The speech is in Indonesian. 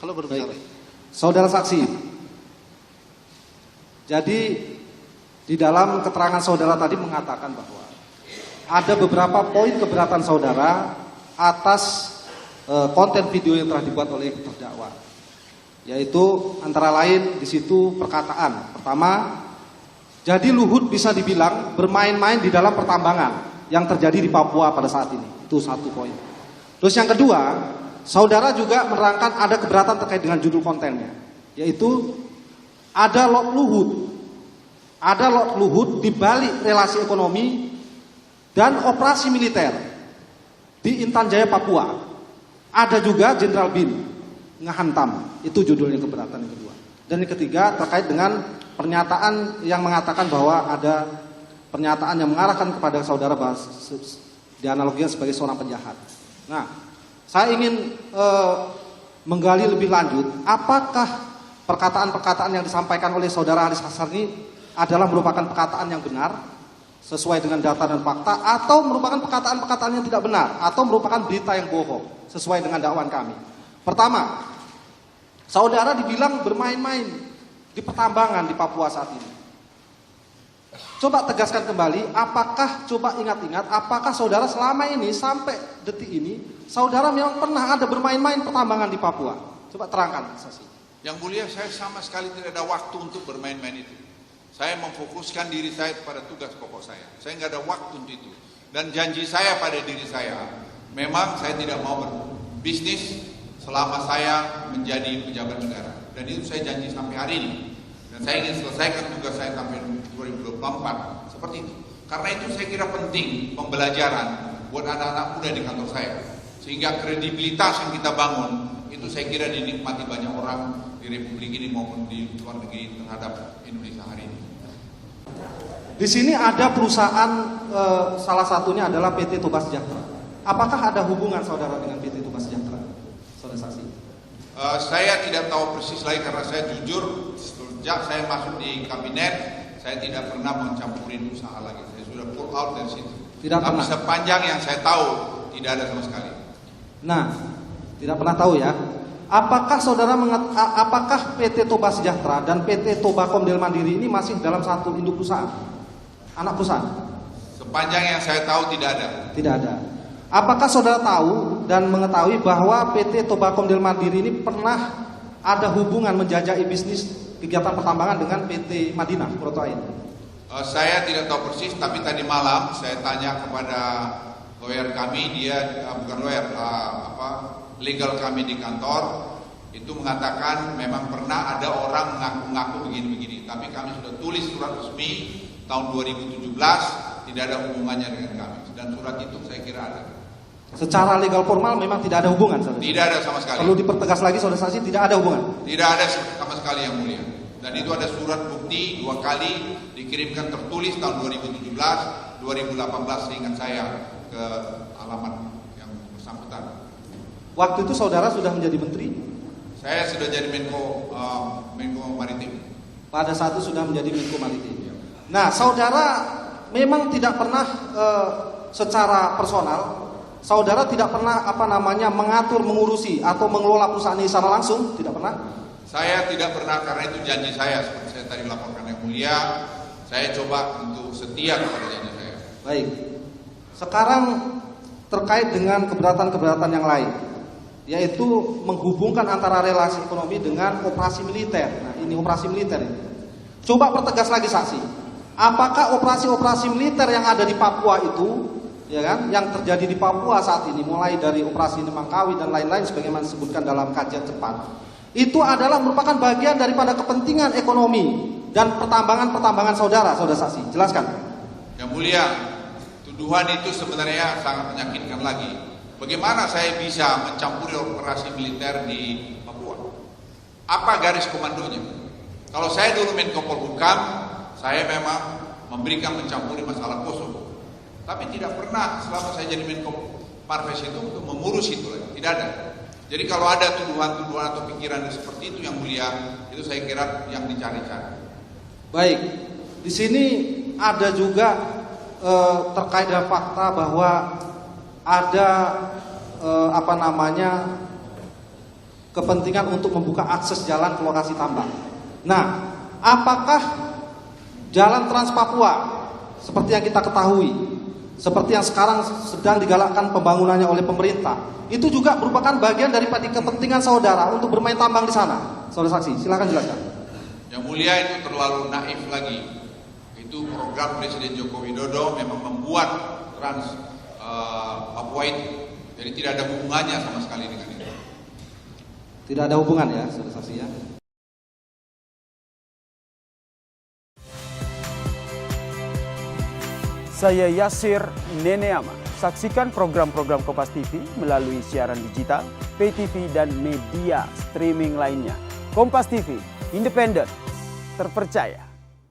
Kalau berbicara. Saudara saksi, jadi di dalam keterangan saudara tadi mengatakan bahwa ada beberapa poin keberatan saudara atas konten video yang telah dibuat oleh terdakwa, yaitu antara lain di situ perkataan pertama, jadi Luhut bisa dibilang bermain-main di dalam pertambangan yang terjadi di Papua pada saat ini. Itu satu poin. Terus yang kedua, saudara juga menerangkan ada keberatan terkait dengan judul kontennya, yaitu ada lot Luhut. Ada lot Luhut di balik relasi ekonomi dan operasi militer di Intan Jaya, Papua. Ada juga Jenderal Bin ngehantam. Itu judulnya keberatan yang kedua. Dan yang ketiga terkait dengan pernyataan yang mengatakan bahwa ada pernyataan yang mengarahkan kepada saudara bahwa dianalogikan sebagai seorang penjahat. Nah, saya ingin menggali lebih lanjut, apakah perkataan-perkataan yang disampaikan oleh saudara Haris Hassar ini adalah merupakan perkataan yang benar sesuai dengan data dan fakta, atau merupakan perkataan-perkataan yang tidak benar, atau merupakan berita yang bohong sesuai dengan dakwaan kami. Pertama, saudara dibilang bermain-main di pertambangan di Papua saat ini. Coba tegaskan kembali, coba ingat-ingat, apakah saudara selama ini sampai detik ini, saudara memang pernah ada bermain-main pertambangan di Papua? Coba terangkan, saksi. Yang mulia, saya sama sekali tidak ada waktu untuk bermain-main itu. Saya memfokuskan diri saya pada tugas pokok saya. Saya nggak ada waktu untuk itu. Dan janji saya pada diri saya, memang saya tidak mau berbisnis selama saya menjadi pejabat negara. Dan itu saya janji sampai hari ini. Dan saya ingin selesaikan tugas saya sampai 2024 seperti itu. Karena itu saya kira penting pembelajaran buat anak-anak muda di kantor saya. Sehingga kredibilitas yang kita bangun itu saya kira dinikmati banyak orang di Republik ini maupun di luar negeri terhadap Indonesia hari ini. Di sini ada perusahaan, salah satunya adalah PT Toba Sejahtera. Apakah ada hubungan saudara dengan PT Toba Sejahtera, saudara saksi? Saya tidak tahu persis lagi karena saya jujur sejak saya masuk di kabinet saya tidak pernah mencampurin usaha lagi. Saya sudah pull out dari situ. Tidak Tapi pernah. sepanjang yang saya tahu tidak ada sama sekali. Nah, tidak pernah tahu ya. Apakah saudara apakah PT Toba Sejahtera dan PT Tobakom Del Mandiri ini masih dalam satu induk perusahaan, anak perusahaan? Sepanjang yang saya tahu tidak ada. Tidak ada. Apakah saudara tahu dan mengetahui bahwa PT Tobakom Del Mandiri ini pernah ada hubungan menjajaki bisnis kegiatan pertambangan dengan PT Madinah Protoain? Saya tidak tahu persis, tapi tadi malam saya tanya kepada lawyer kami, dia bukan lawyer, legal kami di kantor, itu mengatakan memang pernah ada orang mengaku-ngaku begini-begini, tapi kami sudah tulis surat resmi tahun 2017, tidak ada hubungannya dengan kami, dan surat itu saya kira ada. Secara legal formal memang tidak ada hubungan, saudara? Tidak ada sama sekali. Perlu dipertegas lagi, saudara saksi, tidak ada hubungan? Tidak ada sama sekali yang mulia. Dan itu ada surat bukti 2 kali dikirimkan tertulis tahun 2017, 2018 seingat saya ke alamat yang bersangkutan. Waktu itu saudara sudah menjadi menteri? Saya sudah jadi Menko Maritim. Pada saat itu sudah menjadi Menko Maritim. Nah, saudara memang tidak pernah secara personal, saudara tidak pernah mengatur, mengurusi atau mengelola perusahaan ini secara langsung, tidak pernah? Saya tidak pernah, karena itu janji saya, seperti saya tadi laporkan yang mulia, saya coba untuk setia kepada janji saya. Baik. Sekarang terkait dengan keberatan-keberatan yang lain, yaitu menghubungkan antara relasi ekonomi dengan operasi militer. Nah, ini operasi militer ini. Coba pertegas lagi saksi. Apakah operasi-operasi militer yang ada di Papua itu, ya kan, yang terjadi di Papua saat ini, mulai dari operasi Nemangkawi dan lain-lain sebagaimana disebutkan dalam kajian cepat, itu adalah merupakan bagian daripada kepentingan ekonomi dan pertambangan saudara saksi. Jelaskan. Yang mulia, tuduhan itu sebenarnya sangat menyakitkan lagi. Bagaimana saya bisa mencampuri operasi militer di Papua? Apa garis komandonya? Kalau saya dulu Menko Polhukam, saya memang memberikan mencampuri masalah Kosovo. Tapi tidak pernah selama saya jadi Menko Marves itu untuk mengurus itu lagi. Tidak ada. Jadi kalau ada tuduhan-tuduhan atau pikiran seperti itu yang mulia, itu saya kira yang dicari-cari. Baik. Di sini ada juga terkait dengan fakta bahwa ada kepentingan untuk membuka akses jalan ke lokasi tambang. Nah, apakah jalan Trans Papua seperti yang kita ketahui, seperti yang sekarang sedang digalakkan pembangunannya oleh pemerintah, itu juga merupakan bagian daripada kepentingan saudara untuk bermain tambang di sana? Saudara saksi, silakan jelaskan. Yang mulia, itu terlalu naif lagi. Itu program Presiden Joko Widodo memang membuat Trans Papua itu. Jadi tidak ada hubungannya sama sekali dengan itu. Tidak ada hubungan ya, saudara saksi ya. Saya Yasir Neneama. Saksikan program-program Kompas TV melalui siaran digital, pay TV, dan media streaming lainnya. Kompas TV, independen, terpercaya.